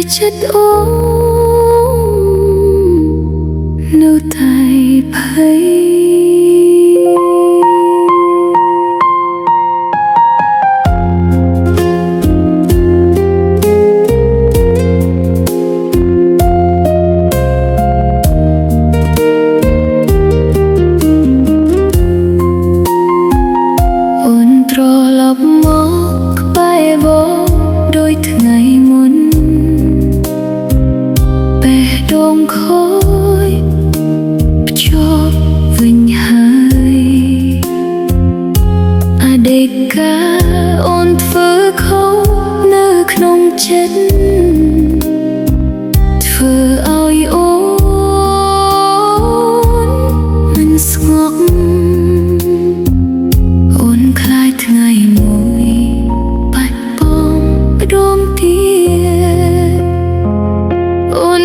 chất ôm nâu tay bay đông khói cho vinh hai để cả ôn phơ khâu nơiក្នុងចិត្តធ្វើឲ្យអូនមិនស្ងប់អូនខ្លាចថ្ងៃមួយបាត់បង់ដងទៀតអូន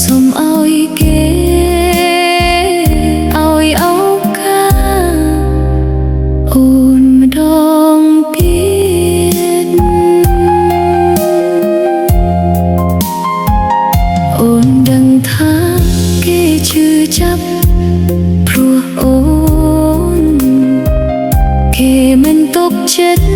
សូមឲ្យគេឲ្យឱកាសអូនម្ដងទៀតអូនដឹងថាគេឈឺចាប់ព្រោះអូនគេមិនទុកចិត្ត